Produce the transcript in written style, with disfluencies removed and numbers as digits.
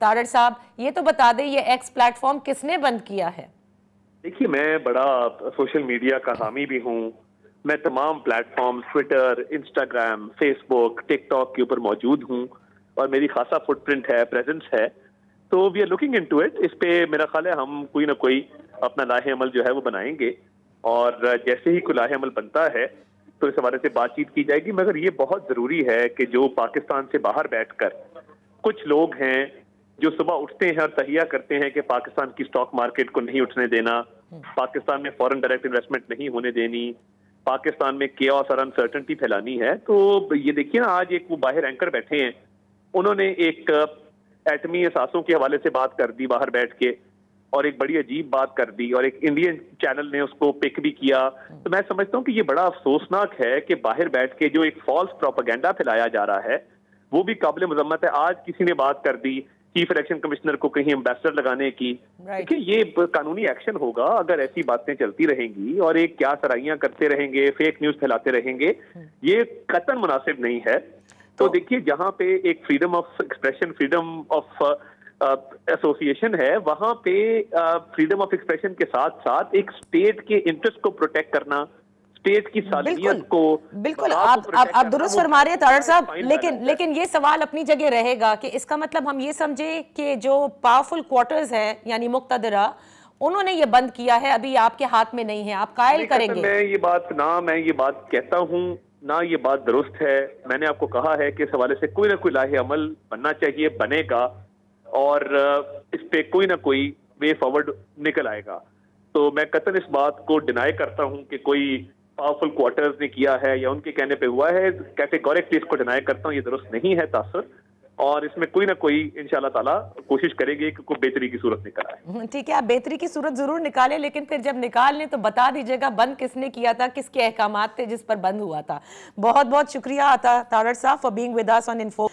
तारड़ साहब, ये तो बता दें ये एक्स प्लेटफॉर्म किसने बंद किया है? देखिए, मैं बड़ा सोशल मीडिया का हामी भी हूँ। मैं तमाम platform Twitter, Instagram, Facebook, TikTok के ऊपर मौजूद हूँ और मेरी खासा फुटप्रिंट है, प्रेजेंस है। तो we are looking into it. इस पे मेरा ख्याल है हम कोई ना कोई अपना लाहे अमल जो है वो बनाएंगे और जैसे ही कोई लाहे अमल बनता है तो इस हवाले से बातचीत की जाएगी। मगर ये बहुत जरूरी है कि जो पाकिस्तान से बाहर बैठकर कुछ लोग हैं जो सुबह उठते हैं और तहिया करते हैं कि पाकिस्तान की स्टॉक मार्केट को नहीं उठने देना, पाकिस्तान में फॉरेन डायरेक्ट इन्वेस्टमेंट नहीं होने देनी, पाकिस्तान में केओस और अनसर्टेनिटी फैलानी है। तो ये देखिए ना, आज एक वो बाहर एंकर बैठे हैं, उन्होंने एक एटमी असासों के हवाले से बात कर दी बाहर बैठ के और एक बड़ी अजीब बात कर दी और एक इंडियन चैनल ने उसको पिक भी किया। तो मैं समझता हूँ कि ये बड़ा अफसोसनाक है कि बाहर बैठ के जो एक फॉल्स प्रोपेगेंडा फैलाया जा रहा है वो भी काबिल मजम्मत है। आज किसी ने बात कर दी चीफ इलेक्शन कमिश्नर को कहीं एम्बेसडर लगाने की। देखिए, ये कानूनी एक्शन होगा अगर ऐसी बातें चलती रहेंगी और एक क्या सराइयां करते रहेंगे, फेक न्यूज फैलाते रहेंगे, ये कतई मुनासिब नहीं है। तो देखिए, जहां पे एक freedom of expression, freedom of association है, वहां पे फ्रीडम ऑफ एक्सप्रेशन के साथ साथ एक स्टेट के इंटरेस्ट को प्रोटेक्ट करना, स्टेट की सालमियत को बिल्कुल आप दुरुस्त फरमा रहे हैं तारड़ साहब, लेकिन ये सवाल अपनी जगह रहेगा कि इसका मतलब हम ये समझे कि जो पावरफुल क्वार्टर्स हैं यानी मुक्तदरा, उन्होंने ये बंद किया है, अभी आपके हाथ में नहीं है, आप कायल करेंगे? मैं ये बात कहता हूँ ना, ये बात दुरुस्त है। मैंने आपको कहा है कि इस हवाले से कोई ना कोई लाहे अमल बनना चाहिए, बनेगा और इस पे कोई ना कोई वे फॉरवर्ड निकल आएगा। तो मैं कतई इस बात को डिनाई करता हूं कि कोई पावरफुल क्वार्टर्स ने किया है या उनके कहने पे हुआ है, कैटेगोरिकली इसको डिनाई करता हूं। ये दुरुस्त नहीं है तासुर, और इसमें कोई ना कोई इंशाल्लाह ताला कोशिश करेंगे कि कोई बेहतरी की सूरत निकल आए। ठीक है, आप बेहतरी की सूरत जरूर निकालें, लेकिन फिर जब निकाल लें तो बता दीजिएगा बंद किसने किया था, किसके अहकामात थे जिस पर बंद हुआ था। बहुत बहुत शुक्रिया तारड़ साहब for being with us on info.